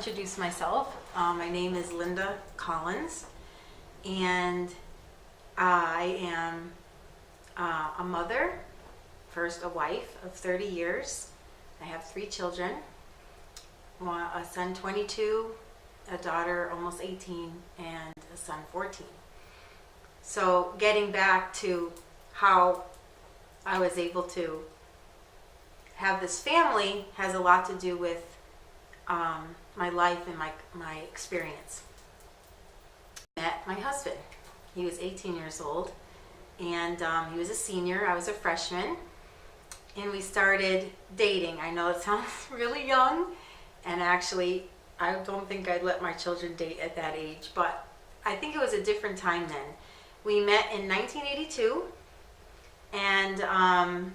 introduce myself. My name is Lynda Collins, and I am a mother, first a wife of 30 years. I have 3 children, a son 22, a daughter almost 18, and a son 14. So getting back to how I was able to have this family has a lot to do with my life and my experience. I met my husband. He was 18 years old, and he was a senior. I was a freshman, and we started dating. I know it sounds really young, and actually I don't think I'd let my children date at that age, but I think it was a different time then. We met in 1982, and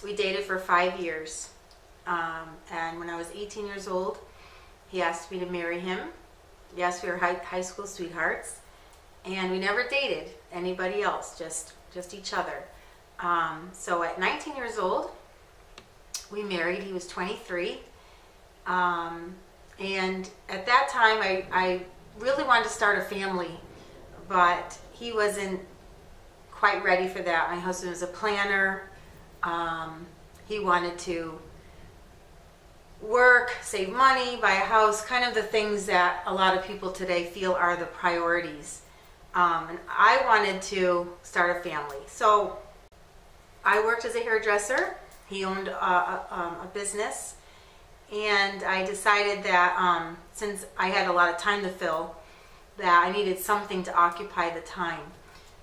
we dated for 5 years. And when I was 18 years old, he asked me to marry him. Yes, we were high school sweethearts, and we never dated anybody else, just each other. So at 19 years old, we married. He was 23. And at that time, I really wanted to start a family, but he wasn't quite ready for that. My husband was a planner. He wanted to work, save money, buy a house, kind of the things that a lot of people today feel are the priorities. And I wanted to start a family. So I worked as a hairdresser. He owned a business. And I decided that since I had a lot of time to fill, that I needed something to occupy the time.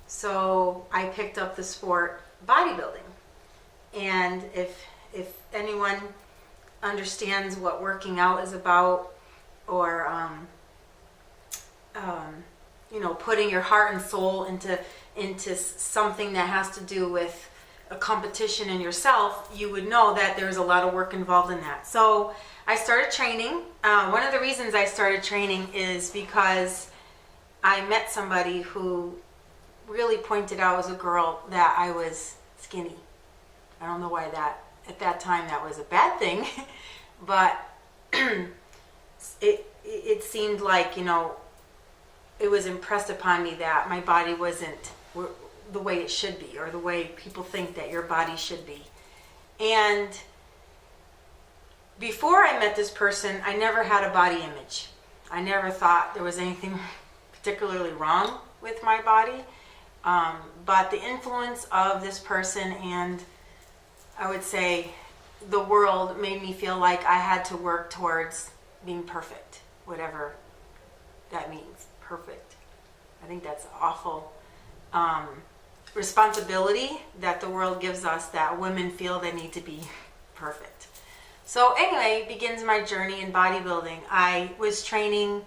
So I picked up the sport bodybuilding. And if anyone understands what working out is about, or putting your heart and soul into something that has to do with a competition in yourself, you would know that there's a lot of work involved in that. So I started training. One of the reasons I started training is because I met somebody who really pointed out as a girl that I was skinny. I don't know why at that time that was a bad thing, but it seemed like, it was impressed upon me that my body wasn't the way it should be, or the way people think that your body should be. And before I met this person, I never had a body image. I never thought there was anything particularly wrong with my body, but the influence of this person, and I would say the world, made me feel like I had to work towards being perfect, whatever that means, perfect. I think that's awful responsibility that the world gives us, that women feel they need to be perfect. So anyway, begins my journey in bodybuilding. I was training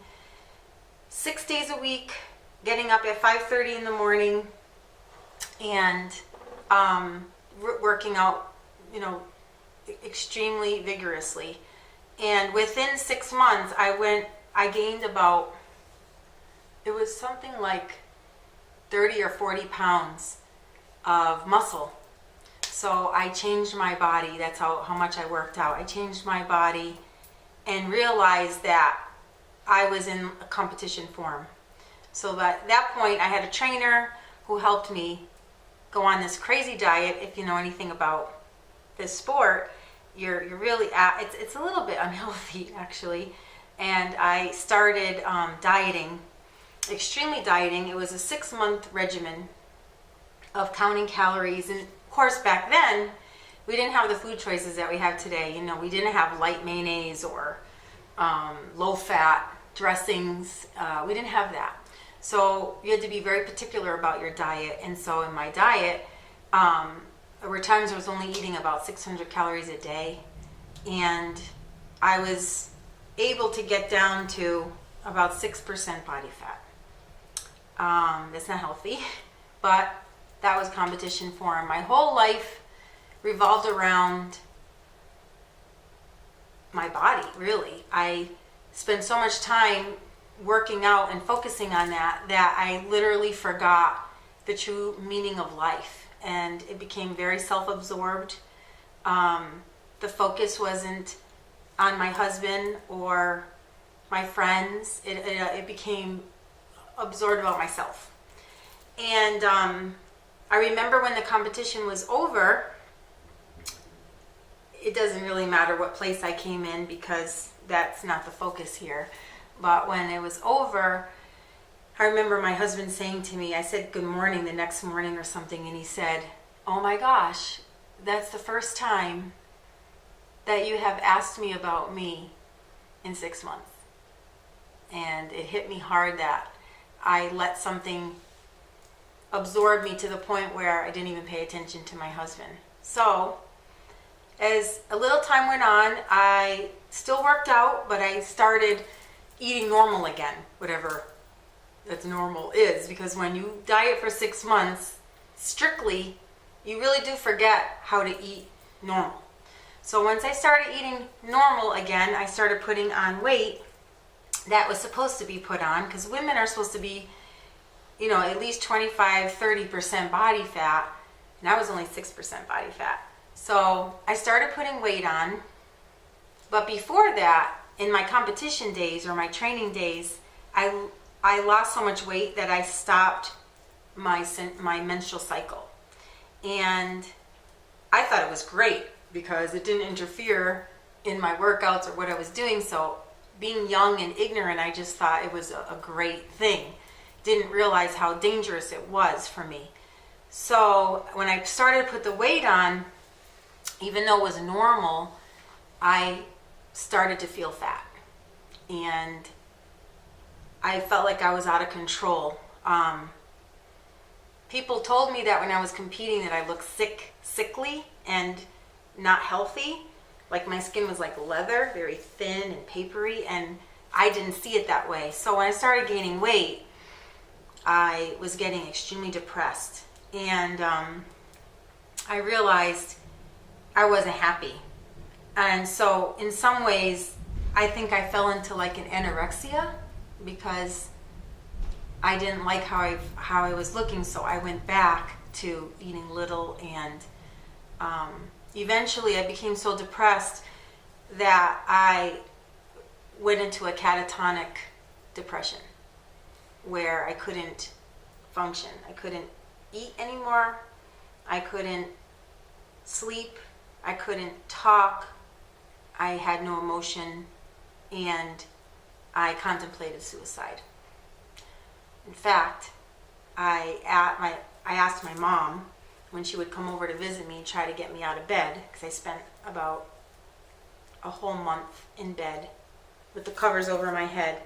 6 days a week, getting up at 5:30 in the morning, and working out, extremely vigorously. And within 6 months, I gained about, it was something like 30 or 40 pounds of muscle. So I changed my body. That's how much I worked out. I changed my body and realized that I was in a competition form. So at that point, I had a trainer who helped me go on this crazy diet. If you know anything about this sport, you're really it's a little bit unhealthy, actually. And I started dieting, extremely dieting. It was a 6-month regimen of counting calories. And of course, back then, we didn't have the food choices that we have today. We didn't have light mayonnaise or low-fat dressings. We didn't have that. So you had to be very particular about your diet. And so in my diet, there were times I was only eating about 600 calories a day. And I was able to get down to about 6% body fat. That's not healthy, but that was competition form. My whole life revolved around my body, really. I spent so much time working out and focusing on that I literally forgot the true meaning of life, and it became very self-absorbed. The focus wasn't on my husband or my friends. It became absorbed about myself. And I remember when the competition was over, it doesn't really matter what place I came in because that's not the focus here. But when it was over, I remember my husband saying to me, I said good morning the next morning or something, and he said, "Oh my gosh, that's the first time that you have asked me about me in 6 months." And it hit me hard that I let something absorb me to the point where I didn't even pay attention to my husband. So as a little time went on, I still worked out, but I started eating normal again, whatever that's normal is, because when you diet for 6 months strictly, you really do forget how to eat normal. So once I started eating normal again, I started putting on weight that was supposed to be put on, because women are supposed to be, you know, at least 25-30% body fat, and I was only 6% body fat. So I started putting weight on, but before that, in my competition days or my training days, I lost so much weight that I stopped my menstrual cycle. And I thought it was great because it didn't interfere in my workouts or what I was doing. So being young and ignorant, I just thought it was a great thing. Didn't realize how dangerous it was for me. So when I started to put the weight on, even though it was normal, I started to feel fat. And I felt like I was out of control. People told me that when I was competing that I looked sickly and not healthy. Like my skin was like leather, very thin and papery, and I didn't see it that way. So when I started gaining weight, I was getting extremely depressed. And I realized I wasn't happy. And so in some ways, I think I fell into like an anorexia because I didn't like how I was looking. So I went back to eating little, and eventually I became so depressed that I went into a catatonic depression where I couldn't function. I couldn't eat anymore. I couldn't sleep. I couldn't talk. I had no emotion, and I contemplated suicide. In fact, I asked my mom when she would come over to visit me and try to get me out of bed, because I spent about a whole month in bed with the covers over my head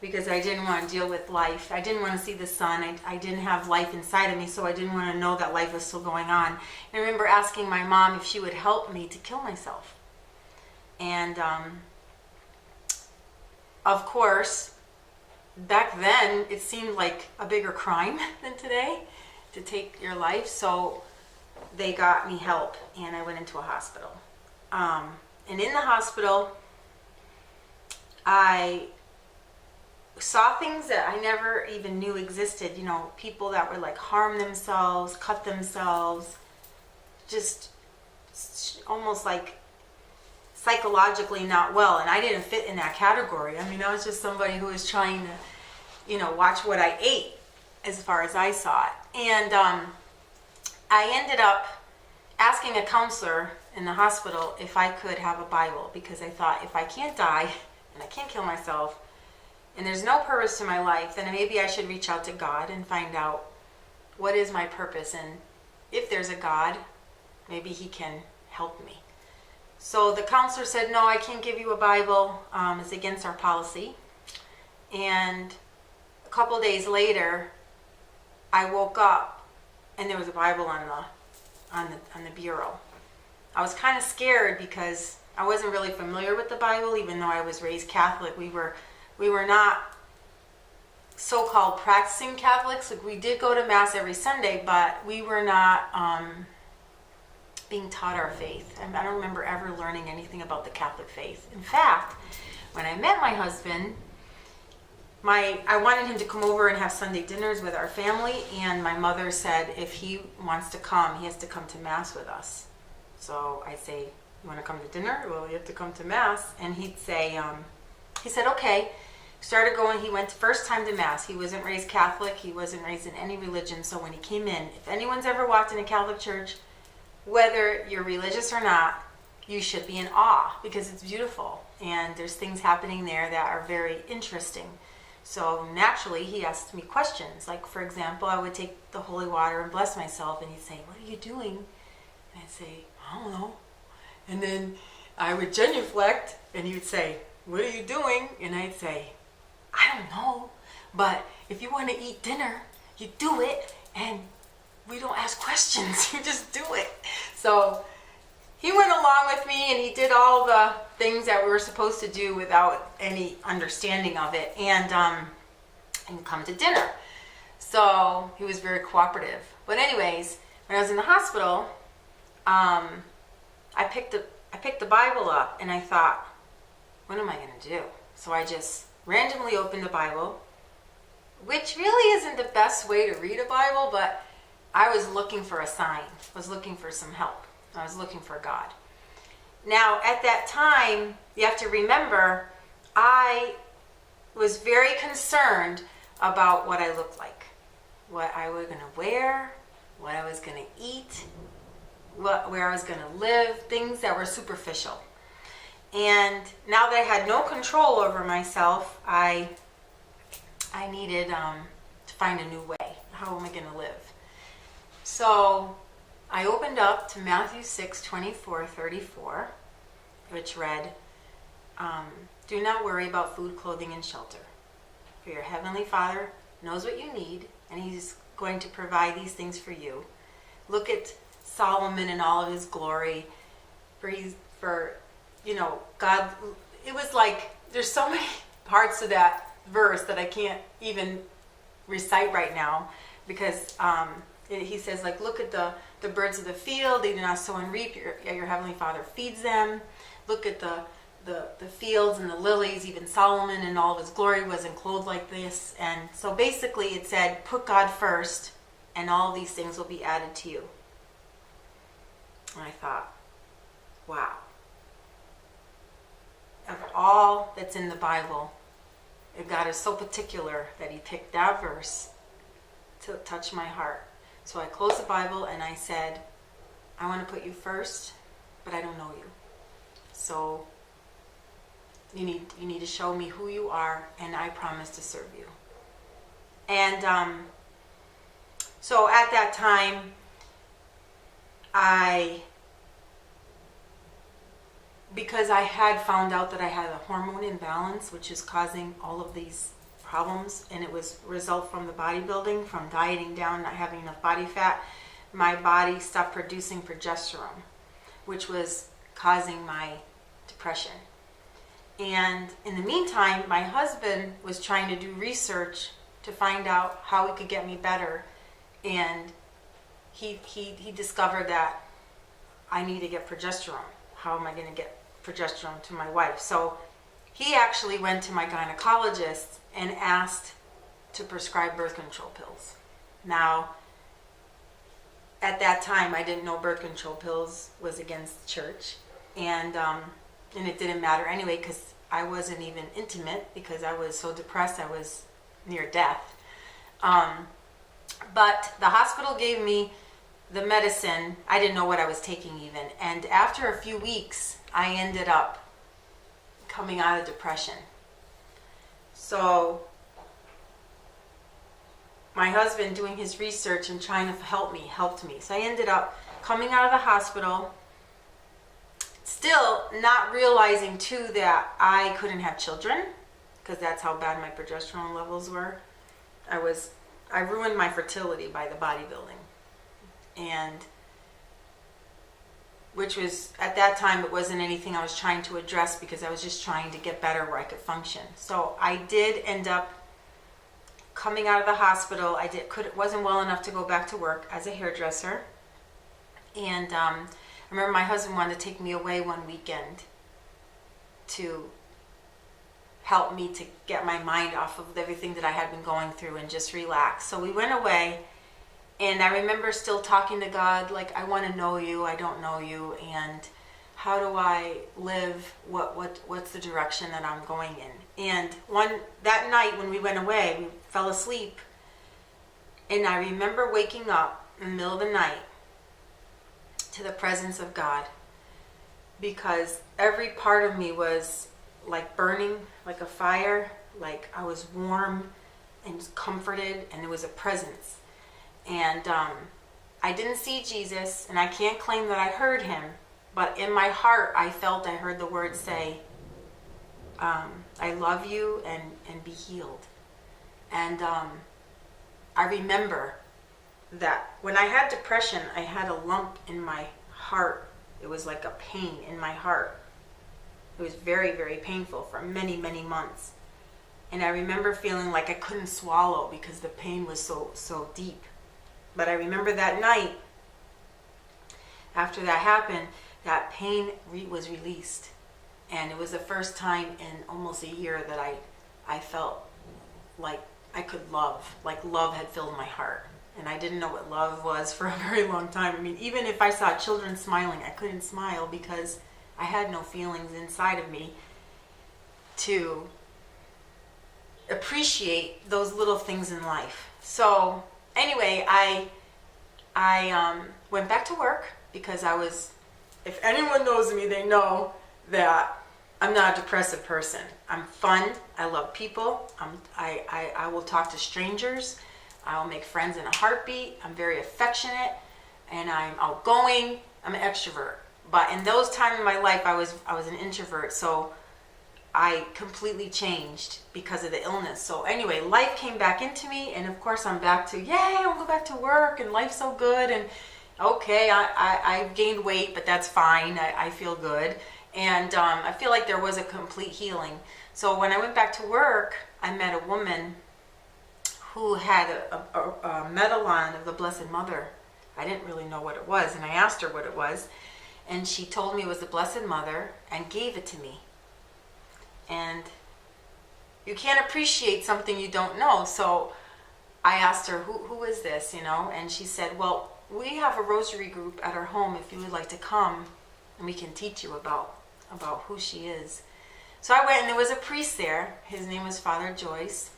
because I didn't want to deal with life. I didn't want to see the sun. I didn't have life inside of me, so I didn't want to know that life was still going on. And I remember asking my mom if she would help me to kill myself. And of course, back then, it seemed like a bigger crime than today to take your life. So they got me help, and I went into a hospital. And in the hospital, I saw things that I never even knew existed. You know, people that would like harm themselves, cut themselves, just almost like psychologically not well. And I didn't fit in that category. I mean, I was just somebody who was trying to, you know, watch what I ate as far as I saw it. And I ended up asking a counselor in the hospital if I could have a Bible, because I thought if I can't die and I can't kill myself and there's no purpose to my life, then maybe I should reach out to God and find out what is my purpose, and if there's a God, maybe he can help me. So the counselor said, no, I can't give you a Bible. It's against our policy. And a couple days later, I woke up and there was a Bible on the bureau. I was kind of scared because I wasn't really familiar with the Bible, even though I was raised Catholic. We were not so-called practicing Catholics. Like, we did go to Mass every Sunday, but we were not being taught our faith. I don't remember ever learning anything about the Catholic faith. In fact, when I met my husband, I wanted him to come over and have Sunday dinners with our family, and my mother said if he wants to come, he has to come to Mass with us. So I say, you want to come to dinner? Well, you have to come to Mass. And he'd say, he said, okay. Started going, he went first time to Mass. He wasn't raised Catholic. He wasn't raised in any religion. So when he came in, if anyone's ever walked in a Catholic church, whether you're religious or not, you should be in awe because it's beautiful. And there's things happening there that are very interesting. So naturally, he asked me questions. Like, for example, I would take the holy water and bless myself. And he'd say, what are you doing? And I'd say, I don't know. And then I would genuflect, and he would say, what are you doing? And I'd say, I don't know. But if you want to eat dinner, you do it. And we don't ask questions. You just do it. So he went along with me, and he did all the things that we were supposed to do without any understanding of it, and come to dinner. So he was very cooperative. But anyways, when I was in the hospital, I picked the Bible up, and I thought, what am I going to do? So I just randomly opened the Bible, which really isn't the best way to read a Bible, but I was looking for a sign. I was looking for some help. I was looking for God. Now, at that time, you have to remember, I was very concerned about what I looked like, what I was going to wear, what I was going to eat, where I was going to live, things that were superficial. And now that I had no control over myself, I needed to find a new way. How am I going to live? So I opened up to Matthew 6:24-34, which read, do not worry about food, clothing, and shelter. For your heavenly Father knows what you need, and he's going to provide these things for you. Look at Solomon in all of his glory. God, it was like, there's so many parts of that verse that I can't even recite right now, because he says, like, look at the birds of the field, they do not sow and reap, your heavenly Father feeds them. Look at the fields and the lilies, even Solomon in all of his glory wasn't clothed like this. And so basically it said, put God first, and all these things will be added to you. And I thought, wow. Of all that's in the Bible, God is so particular that he picked that verse to touch my heart. So I closed the Bible and I said, I want to put you first, but I don't know you. So you need to show me who you are, and I promise to serve you. And so at that time, because I had found out that I had a hormone imbalance, which is causing all of these problems, and it was a result from the bodybuilding, from dieting down, not having enough body fat, my body stopped producing progesterone, which was causing my depression. And in the meantime, my husband was trying to do research to find out how he could get me better, and he discovered that I need to get progesterone. How am I going to get progesterone to my wife? So he actually went to my gynecologist and asked to prescribe birth control pills. Now, at that time, I didn't know birth control pills was against the church, and it didn't matter anyway, because I wasn't even intimate, because I was so depressed, I was near death. But the hospital gave me the medicine. I didn't know what I was taking even. And after a few weeks, I ended up coming out of depression. So my husband, doing his research and trying to help me, helped me. So I ended up coming out of the hospital, still not realizing too that I couldn't have children, because that's how bad my progesterone levels were. I ruined my fertility by the bodybuilding. And which was, at that time, it wasn't anything I was trying to address, because I was just trying to get better where I could function. So I did end up coming out of the hospital. It wasn't well enough to go back to work as a hairdresser. And I remember my husband wanted to take me away one weekend to help me to get my mind off of everything that I had been going through and just relax. So we went away, and I remember still talking to God, like, I want to know you, I don't know you. And How do I live? What's the direction that I'm going in? And that night when we went away, we fell asleep. And I remember waking up in the middle of the night to the presence of God, because every part of me was like burning, like a fire, like I was warm and comforted, and there was a presence. And I didn't see Jesus, and I can't claim that I heard him, but in my heart I heard the word say, I love you and be healed. And I remember that when I had depression, I had a lump in my heart. It was like a pain in my heart. It was very, very painful for many, many months. And I remember feeling like I couldn't swallow because the pain was so deep. But I remember that night, after that happened, that pain was released. And it was the first time in almost a year that I felt like I could love, like love had filled my heart. And I didn't know what love was for a very long time. I mean, even if I saw children smiling, I couldn't smile because I had no feelings inside of me to appreciate those little things in life. So anyway, I went back to work because I was, if anyone knows me, they know that I'm not a depressive person. I'm fun. I love people. I will talk to strangers. I'll make friends in a heartbeat. I'm very affectionate, and I'm outgoing. I'm an extrovert. But in those times in my life, I was an introvert. So I completely changed because of the illness. So anyway, life came back into me, and of course I'm back to, yay, I'll go back to work, and life's so good, and okay, I gained weight, but that's fine. I feel good. And I feel like there was a complete healing. So when I went back to work, I met a woman who had a medal on of the Blessed Mother. I didn't really know what it was, and I asked her what it was, and she told me it was the Blessed Mother and gave it to me. And you can't appreciate something you don't know. So I asked her, who is this, And she said, well, we have a rosary group at our home if you would like to come, and we can teach you about who she is. So I went, and there was a priest there. His name was Father Joyce.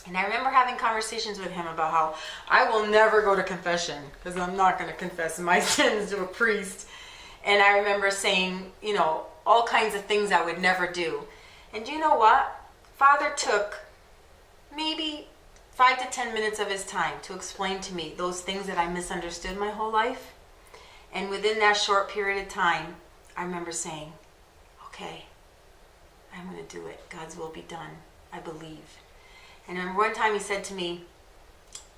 And I remember having conversations with him about how I will never go to confession because I'm not going to confess my sins to a priest. And I remember saying, all kinds of things I would never do. And you know what? Father took maybe 5 to 10 minutes of his time to explain to me those things that I misunderstood my whole life. And within that short period of time, I remember saying, okay, I'm going to do it. God's will be done. I believe. And I remember one time he said to me,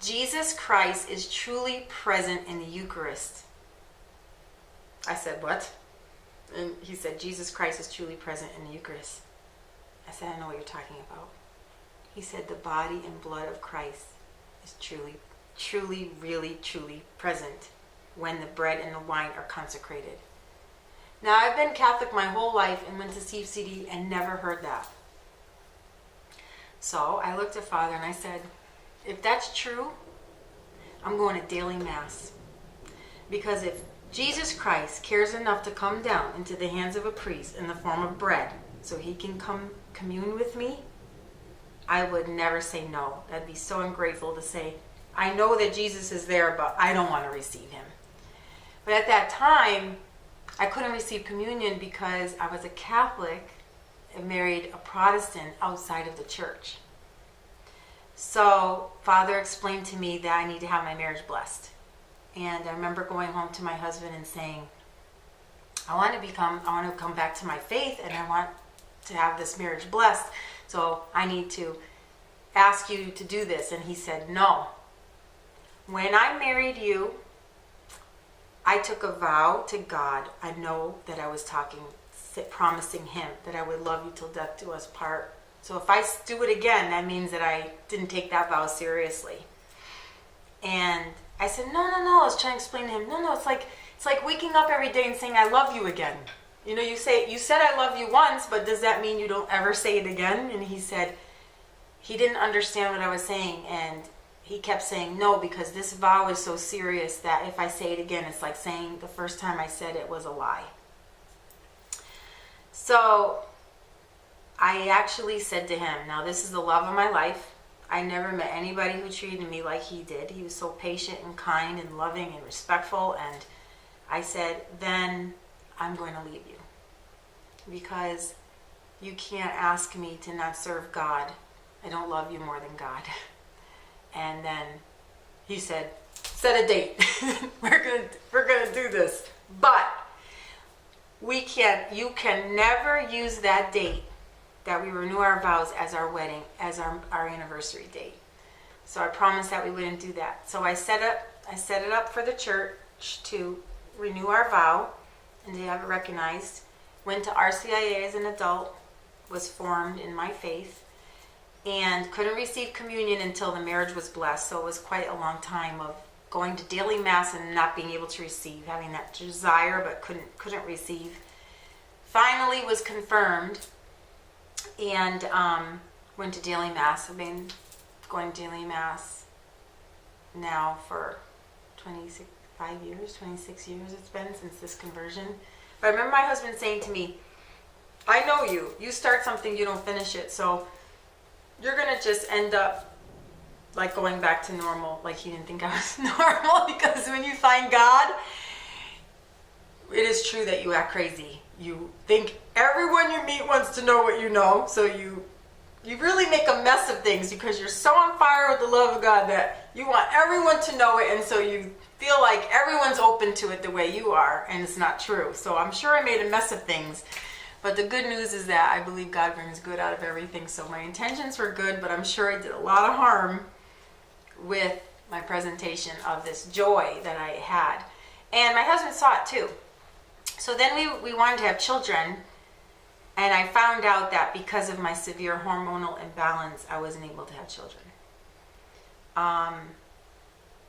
Jesus Christ is truly present in the Eucharist. I said, what? And he said, Jesus Christ is truly present in the Eucharist. I said, I know what you're talking about. He said, the body and blood of Christ is truly, really, truly present when the bread and the wine are consecrated. Now, I've been Catholic my whole life and went to CFCD and never heard that. So I looked at Father and I said, if that's true, I'm going to daily Mass. Because if Jesus Christ cares enough to come down into the hands of a priest in the form of bread so he can come commune with me, I would never say no. I'd be so ungrateful to say, I know that Jesus is there, but I don't want to receive him. But at that time, I couldn't receive communion because I was a Catholic and married a Protestant outside of the church. So Father explained to me that I need to have my marriage blessed. And I remember going home to my husband and saying, I want to come back to my faith, and I want to have this marriage blessed. So I need to ask you to do this. And he said, no. When I married you, I took a vow to God. I know that I was promising him that I would love you till death do us part. So if I do it again, that means that I didn't take that vow seriously. And I said, no. I was trying to explain to him, no, it's like waking up every day and saying, I love you again. You said I love you once, but does that mean you don't ever say it again? And he said, he didn't understand what I was saying. And he kept saying, no, because this vow is so serious that if I say it again, it's like saying the first time I said it was a lie. So I actually said to him, now this is the love of my life. I never met anybody who treated me like he did. He was so patient and kind and loving and respectful. And I said, then I'm going to leave you, because you can't ask me to not serve God. I don't love you more than God. And then he said, set a date. we're gonna do this. But you can never use that date that we renew our vows as our wedding, as our anniversary date. So I promised that we wouldn't do that. So I set it up for the church to renew our vow and to have it recognized. Went to RCIA as an adult, was formed in my faith, and couldn't receive communion until the marriage was blessed. So it was quite a long time of going to daily mass and not being able to receive, having that desire but couldn't receive. Finally was confirmed and went to daily mass. I've been going to daily mass now for 26 years it's been since this conversion. But I remember my husband saying to me, I know you start something, you don't finish it, so you're gonna just end up like going back to normal. Like he didn't think I was normal, because when you find God, it is true that you act crazy. You think everyone you meet wants to know what you know, so you really make a mess of things because you're so on fire with the love of God that you want everyone to know it, and so you feel like everyone's open to it the way you are, and it's not true. So I'm sure I made a mess of things, but the good news is that I believe God brings good out of everything. So my intentions were good, but I'm sure I did a lot of harm with my presentation of this joy that I had. And my husband saw it too. So then we wanted to have children, and I found out that because of my severe hormonal imbalance, I wasn't able to have children.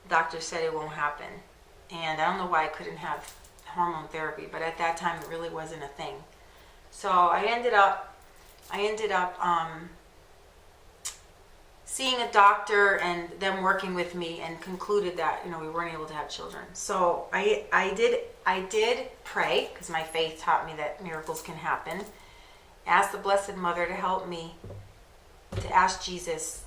Doctor said it won't happen, and I don't know why I couldn't have hormone therapy, but at that time it really wasn't a thing. So I ended up seeing a doctor and them working with me, and concluded that we weren't able to have children. So I did pray, because my faith taught me that miracles can happen. Asked the Blessed Mother to help me, to ask Jesus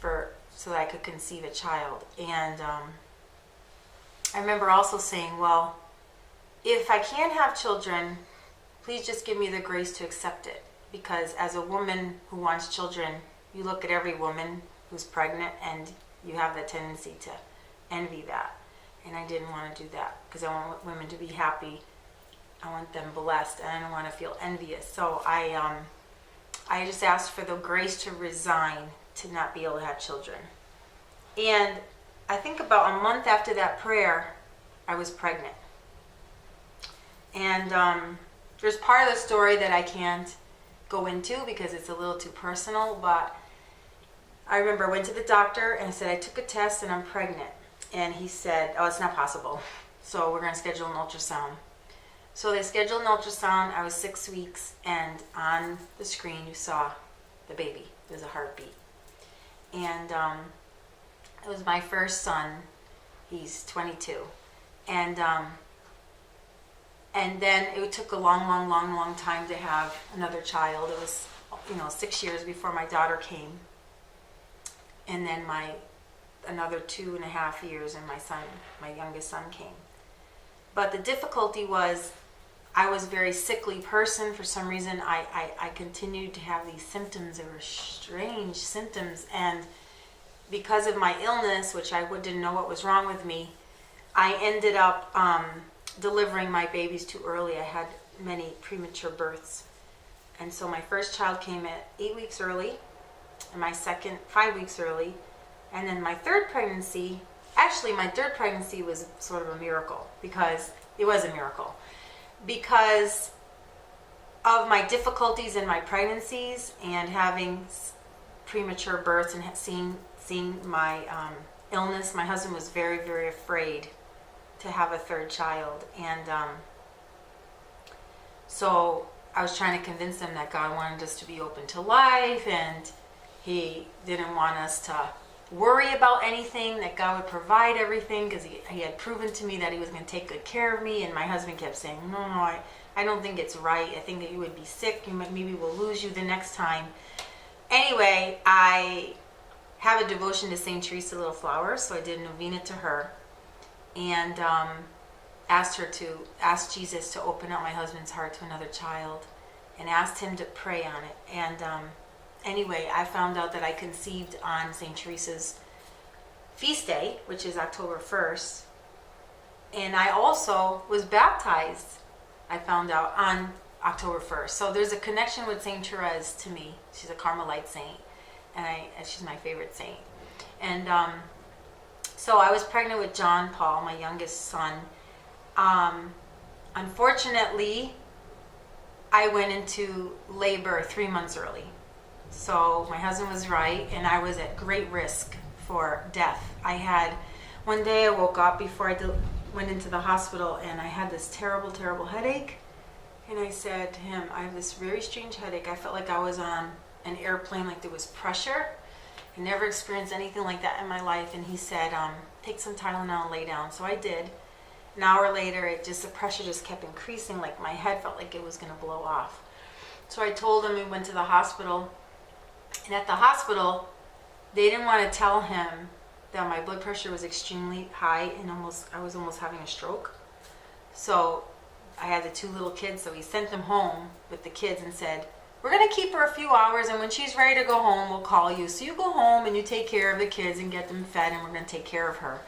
so that I could conceive a child. And I remember also saying, well, if I can't have children, please just give me the grace to accept it. Because as a woman who wants children, you look at every woman who's pregnant and you have the tendency to envy that. And I didn't want to do that, because I want women to be happy. I want them blessed, and I don't want to feel envious. So I just asked for the grace to resign to not be able to have children. And I think about a month after that prayer, I was pregnant. And there's part of the story that I can't go into because it's a little too personal, but I remember I went to the doctor and I said, I took a test and I'm pregnant. And he said, oh, it's not possible. So we're going to schedule an ultrasound. So they scheduled an ultrasound. I was 6 weeks, and on the screen you saw the baby. There's a heartbeat. And it was my first son. He's 22. And then it took a long time to have another child. It was 6 years before my daughter came. And then another 2.5 years, and my youngest son came. But the difficulty was, I was a very sickly person. For some reason, I continued to have these symptoms. They were strange symptoms. And because of my illness, which I didn't know what was wrong with me, I ended up delivering my babies too early. I had many premature births. And so my first child came at 8 weeks early, and my second 5 weeks early. And then my third pregnancy was sort of a miracle, because it was a miracle. Because of my difficulties in my pregnancies and having premature births and seeing my illness, my husband was very, very afraid to have a third child. And so I was trying to convince him that God wanted us to be open to life, and he didn't want us to worry about anything, that God would provide everything, because he had proven to me that he was going to take good care of me. And my husband kept saying, no, I I don't think it's right. I think that you would be sick. Maybe we'll lose you the next time. Anyway, I have a devotion to St. Teresa Little Flower, so I did a novena to her, and asked Jesus to open up my husband's heart to another child, and asked him to pray on it. And anyway, I found out that I conceived on St. Teresa's feast day, which is October 1st. And I also was baptized, I found out, on October 1st. So there's a connection with St. Therese to me. She's a Carmelite saint, and she's my favorite saint. And so I was pregnant with John Paul, my youngest son. Unfortunately, I went into labor 3 months early. So my husband was right, and I was at great risk for death. One day I woke up before I went into the hospital, and I had this terrible, terrible headache. And I said to him, I have this very strange headache. I felt like I was on an airplane, like there was pressure. I never experienced anything like that in my life. And he said, take some Tylenol and lay down. So I did. An hour later, the pressure just kept increasing, like my head felt like it was going to blow off. So I told him, we went to the hospital. And at the hospital, they didn't want to tell him that my blood pressure was extremely high, and I was almost having a stroke. So I had the 2 little kids, so we sent them home with the kids and said, we're going to keep her a few hours, and when she's ready to go home, we'll call you. So you go home and you take care of the kids and get them fed, and we're going to take care of her.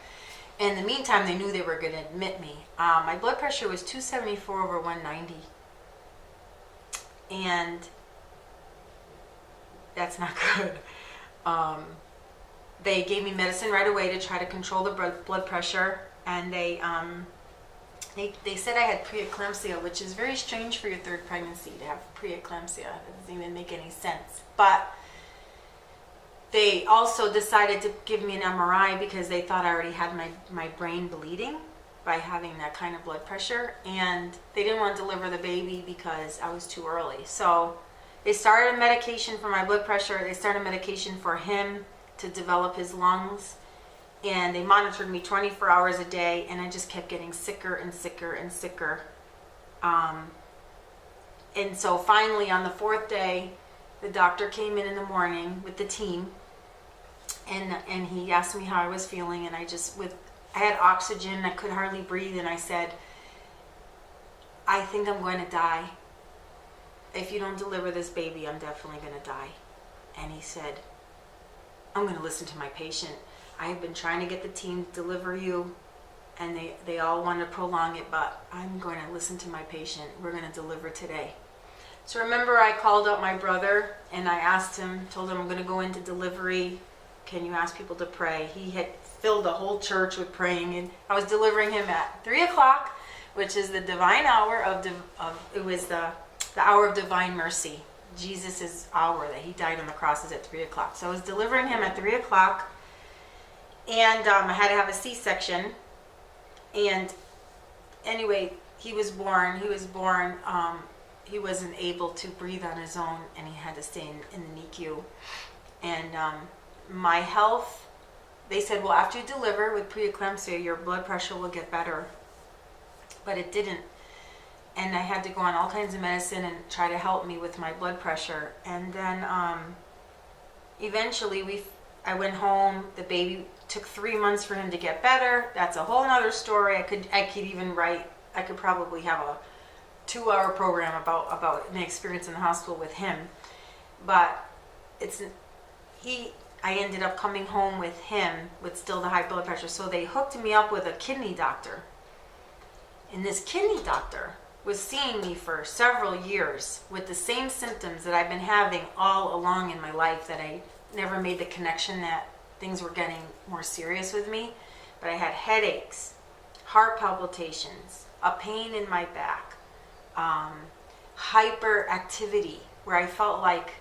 In the meantime, they knew they were going to admit me. My blood pressure was 274 over 190. And that's not good. They gave me medicine right away to try to control the blood pressure, and they said I had preeclampsia, which is very strange for your 3rd pregnancy to have preeclampsia. It doesn't even make any sense. But they also decided to give me an MRI because they thought I already had my brain bleeding by having that kind of blood pressure, and they didn't want to deliver the baby because I was too early. So they started a medication for my blood pressure. They started medication for him to develop his lungs, and they monitored me 24 hours a day, and I just kept getting sicker and sicker and sicker. And so finally on the 4th day, the doctor came in the morning with the team, and he asked me how I was feeling, and I had oxygen, I could hardly breathe, and I said, I think I'm going to die. If you don't deliver this baby, I'm definitely going to die. And he said, I'm going to listen to my patient. I have been trying to get the team to deliver you, and they all want to prolong it, but I'm going to listen to my patient. We're going to deliver today. So remember, I called up my brother, and I asked him, told him I'm going to go into delivery. Can you ask people to pray? He had filled the whole church with praying, and I was delivering him at 3 o'clock, which is the divine hour it was the hour of divine mercy. Jesus' hour that he died on the cross is at 3 o'clock. So I was delivering him at 3 o'clock, and I had to have a C-section. And anyway, he was born. He wasn't able to breathe on his own, and he had to stay in the NICU. And my health, they said, well, after you deliver with preeclampsia, your blood pressure will get better. But it didn't. And I had to go on all kinds of medicine and try to help me with my blood pressure. And then eventually I went home. The baby took 3 months for him to get better. That's a whole other story. I could probably have a 2-hour program about my experience in the hospital with him. But I ended up coming home with him with still the high blood pressure. So they hooked me up with a kidney doctor. And this kidney doctor was seeing me for several years with the same symptoms that I've been having all along in my life, that I never made the connection that things were getting more serious with me. But I had headaches, heart palpitations, a pain in my back, hyperactivity, where I felt like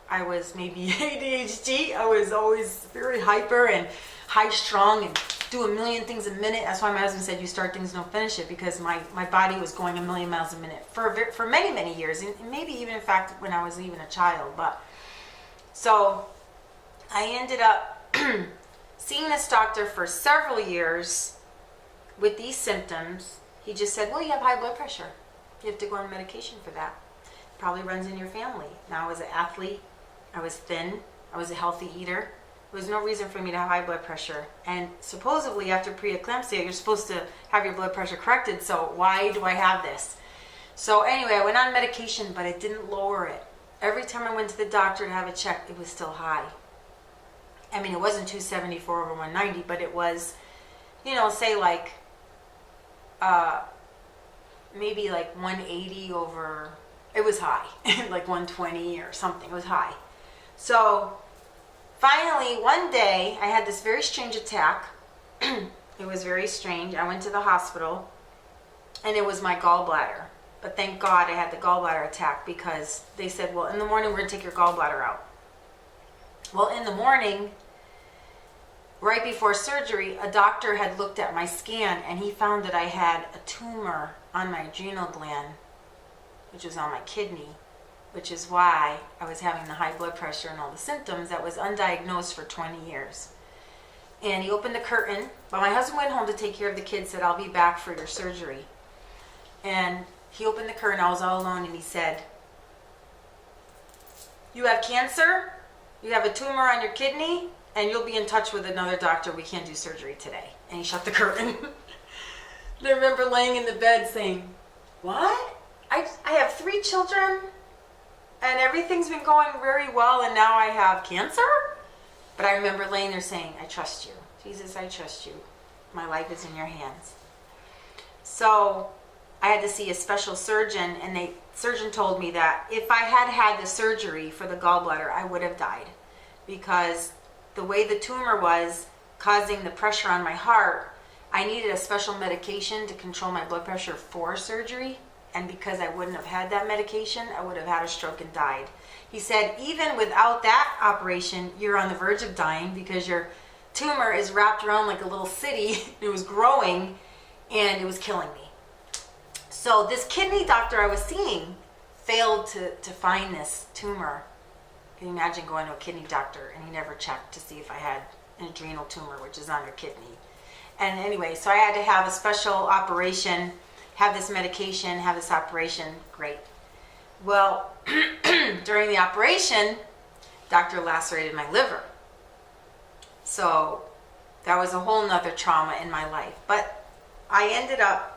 I was maybe ADHD. I was always very hyper and high strung and do a million things a minute. That's why my husband said, you start things, don't finish it, because my body was going a million miles a minute for many, many years, and maybe even, in fact, when I was even a child. But so I ended up seeing this doctor for several years with these symptoms. He just said, well, you have high blood pressure. You have to go on medication for that. Probably runs in your family. Now, I was an athlete. I was thin. I was a healthy eater. There was no reason for me to have high blood pressure. And supposedly after preeclampsia, you're supposed to have your blood pressure corrected. So why do I have this? So anyway, I went on medication, but it didn't lower it. Every time I went to the doctor to have it checked, it was still high. I mean, it wasn't 274 over 190, but it was, say like, maybe like 180 over, it was high, like 120 or something, it was high. So finally, one day, I had this very strange attack. It was very strange. I went to the hospital, and it was my gallbladder. But thank God I had the gallbladder attack, because they said, well, in the morning, we're going to take your gallbladder out. Well, in the morning, right before surgery, a doctor had looked at my scan, and he found that I had a tumor on my adrenal gland, which was on my kidney, which is why I was having the high blood pressure and all the symptoms that was undiagnosed for 20 years. And he opened the curtain, but my husband went home to take care of the kids, said, I'll be back for your surgery. And he opened the curtain, I was all alone, and he said, you have cancer, you have a tumor on your kidney, and you'll be in touch with another doctor. We can't do surgery today. And he shut the curtain. I remember laying in the bed saying, what? I have 3 children, and everything's been going very well, and now I have cancer? But I remember laying there saying, I trust you. Jesus, I trust you. My life is in your hands. So I had to see a special surgeon, and the surgeon told me that if I had had the surgery for the gallbladder, I would have died, because the way the tumor was causing the pressure on my heart, I needed a special medication to control my blood pressure for surgery, and because I wouldn't have had that medication, I would have had a stroke and died. He said, even without that operation, you're on the verge of dying, because your tumor is wrapped around like a little city. It was growing, and it was killing me. So this kidney doctor I was seeing failed to find this tumor. Can you imagine going to a kidney doctor and he never checked to see if I had an adrenal tumor, which is on your kidney? And anyway, so I had to have a special operation, have this medication, have this operation. Great. Well, during the operation, doctor lacerated my liver. So that was a whole nother trauma in my life. But I ended up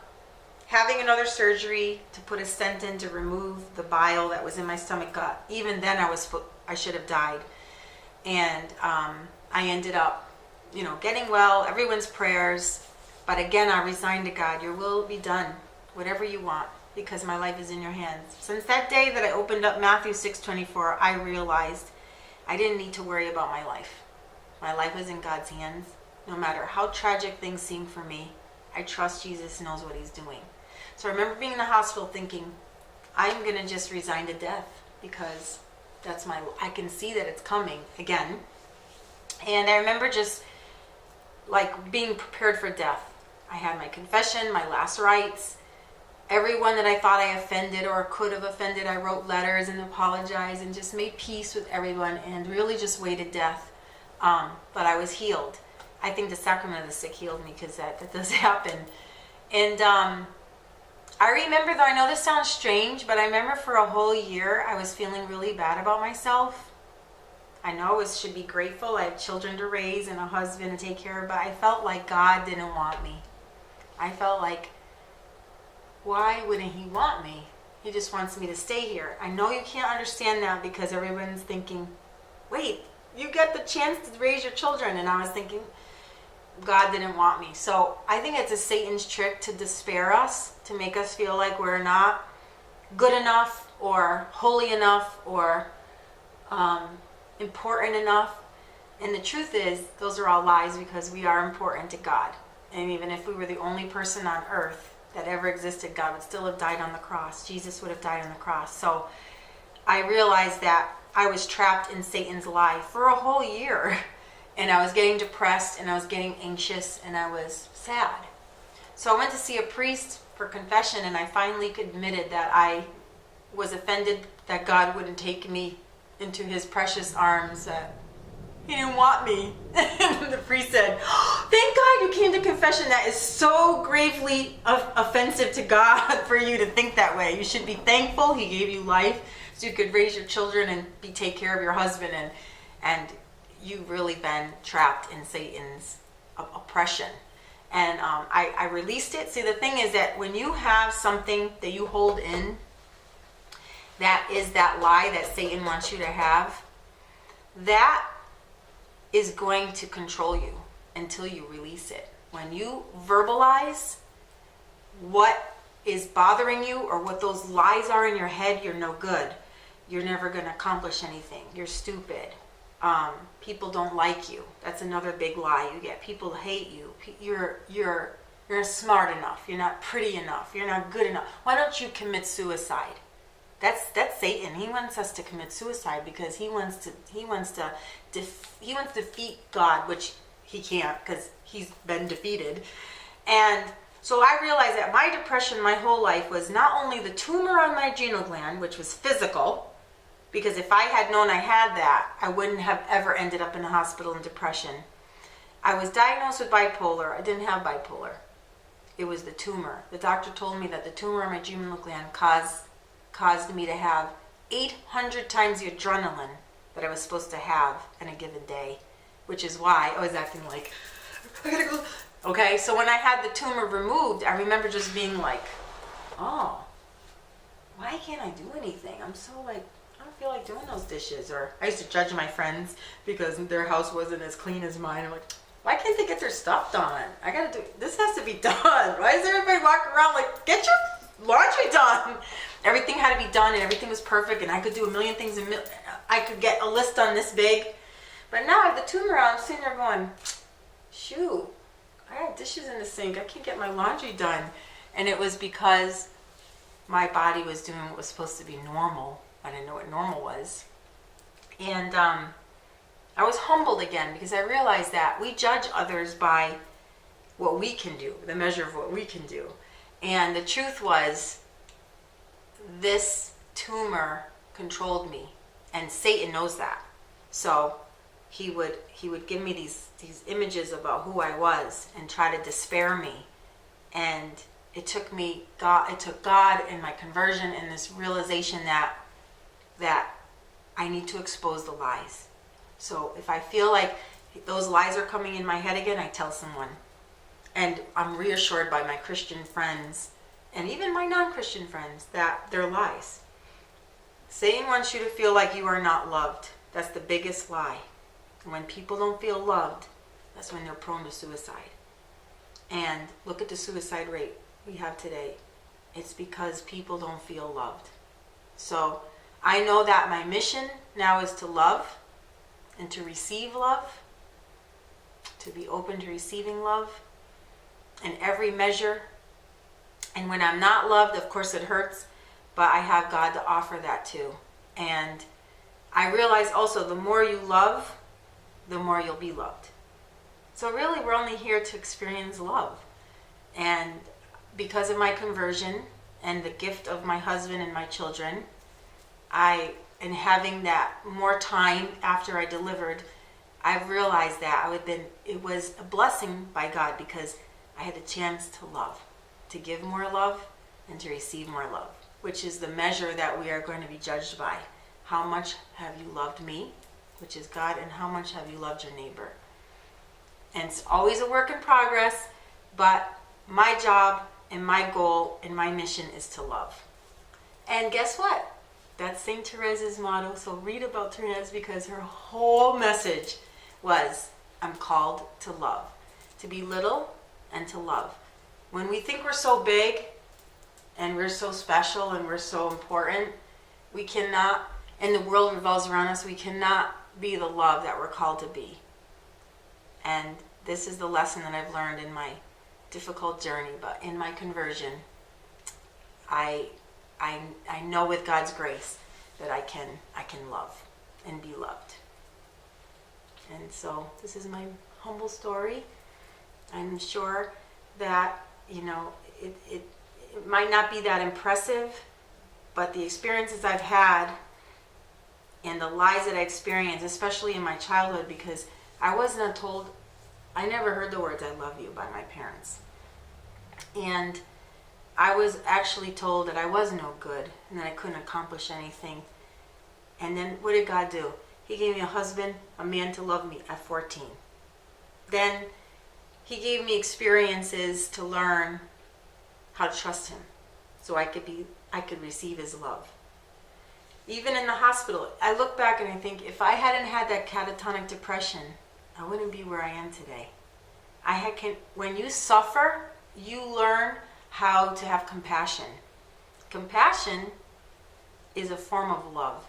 having another surgery to put a stent in to remove the bile that was in my stomach gut. Even then, I should have died. And I ended up, getting well, everyone's prayers. But again, I resigned to God. Your will be done, whatever you want, because my life is in your hands. Since that day that I opened up Matthew 6:24, I realized I didn't need to worry about my life. My life is in God's hands. No matter how tragic things seem for me, I trust Jesus knows what he's doing. So I remember being in the hospital thinking, I'm going to just resign to death, because I can see that it's coming again. And I remember just like being prepared for death. I had my confession, my last rites. Everyone that I thought I offended or could have offended, I wrote letters and apologized and just made peace with everyone and really just waited death. But I was healed. I think the sacrament of the sick healed me, because that does happen. And I remember, though I know this sounds strange, but I remember for a whole year I was feeling really bad about myself. I know I should be grateful. I have children to raise and a husband to take care of, but I felt like God didn't want me. I felt like, why wouldn't he want me? He just wants me to stay here. I know you can't understand that, because everyone's thinking, wait, you get the chance to raise your children. And I was thinking, God didn't want me. So I think it's a Satan's trick to despair us, to make us feel like we're not good enough or holy enough or important enough. And the truth is, those are all lies, because we are important to God. And even if we were the only person on earth that ever existed, God would still have died on the cross. Jesus would have died on the cross. So I realized that I was trapped in Satan's lie for a whole year. And I was getting depressed, and I was getting anxious, and I was sad. So I went to see a priest for confession, and I finally admitted that I was offended that God wouldn't take me into his precious arms, that he didn't want me. And the priest said, oh, thank God you came to confession, that is so gravely offensive to God for you to think that way. You should be thankful He gave you life so you could raise your children and take care of your husband, and you've really been trapped in Satan's oppression. And I released it. See, the thing is that when you have something that you hold in, that is that lie that Satan wants you to have, that is going to control you until you release it. When you verbalize what is bothering you or what those lies are in your head, you're no good. You're never going to accomplish anything. You're stupid. People don't like you. That's another big lie. You get people hate you. You're not smart enough. You're not pretty enough. You're not good enough. Why don't you commit suicide? That's Satan. He wants us to commit suicide because he wants to defeat God, which he can't because he's been defeated. And so I realized that my depression my whole life was not only the tumor on my adrenal gland, which was physical, because if I had known I had that, I wouldn't have ever ended up in a hospital in depression. I was diagnosed with bipolar. I didn't have bipolar. It was the tumor. The doctor told me that the tumor on my adrenal gland caused me to have 800 times the adrenaline that I was supposed to have in a given day, which is why I was acting like, I gotta go. Okay, so when I had the tumor removed, I remember just being like, oh, why can't I do anything? I'm so like, I don't feel like doing those dishes. Or I used to judge my friends because their house wasn't as clean as mine. I'm like, why can't they get their stuff done? I gotta do, this has to be done. Why is everybody walking around like, get your laundry done? Everything had to be done and everything was perfect and I could do a million things. I could get a list done this big. But now I have the tumor out, I'm sitting there going, shoot, I have dishes in the sink. I can't get my laundry done. And it was because my body was doing what was supposed to be normal. I didn't know what normal was. And I was humbled again because I realized that we judge others by what we can do, the measure of what we can do. And the truth was, this tumor controlled me, and Satan knows that. So he would give me these images about who I was and try to despair me. And it took God and my conversion and this realization that I need to expose the lies. So if I feel like those lies are coming in my head again, I tell someone. And I'm reassured by my Christian friends and even my non-Christian friends that they're lies. Satan wants you to feel like you are not loved. That's the biggest lie. And when people don't feel loved, that's when they're prone to suicide. And look at the suicide rate we have today. It's because people don't feel loved. So I know that my mission now is to love and to receive love, to be open to receiving love in every measure. And when I'm not loved, of course it hurts, but I have God to offer that too. And I realize also the more you love, the more you'll be loved. So really we're only here to experience love. And because of my conversion and the gift of my husband and my children, and having that more time after I delivered, I realized that it was a blessing by God because I had a chance to love, to give more love and to receive more love, which is the measure that we are going to be judged by. How much have you loved me, which is God, and how much have you loved your neighbor? And it's always a work in progress, but my job and my goal and my mission is to love. And guess what? That's Saint Teresa's motto. So read about Therese because her whole message was, I'm called to love. To be little and to love. When we think we're so big and we're so special and we're so important, we cannot, and the world revolves around us, we cannot be the love that we're called to be. And this is the lesson that I've learned in my difficult journey, but in my conversion, I know with God's grace that I can love and be loved. And so this is my humble story. I'm sure that, it might not be that impressive, but the experiences I've had and the lies that I experienced, especially in my childhood, because I wasn't told I never heard the words "I love you" by my parents. And I was actually told that I was no good and that I couldn't accomplish anything. And then what did God do? He gave me a husband, a man to love me at 14. Then he gave me experiences to learn how to trust him so I could receive his love. Even in the hospital, I look back and I think if I hadn't had that catatonic depression, I wouldn't be where I am today. When you suffer, you learn how to have compassion. Compassion is a form of love.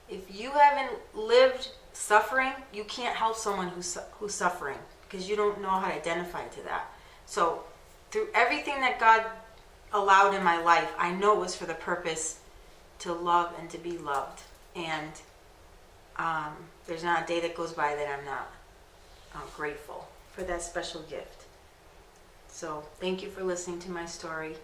If you haven't lived suffering, you can't help someone who's suffering because you don't know how to identify to that. So through everything that God allowed in my life, I know it was for the purpose to love and to be loved. And there's not a day that goes by that I'm not grateful for that special gift. So thank you for listening to my story.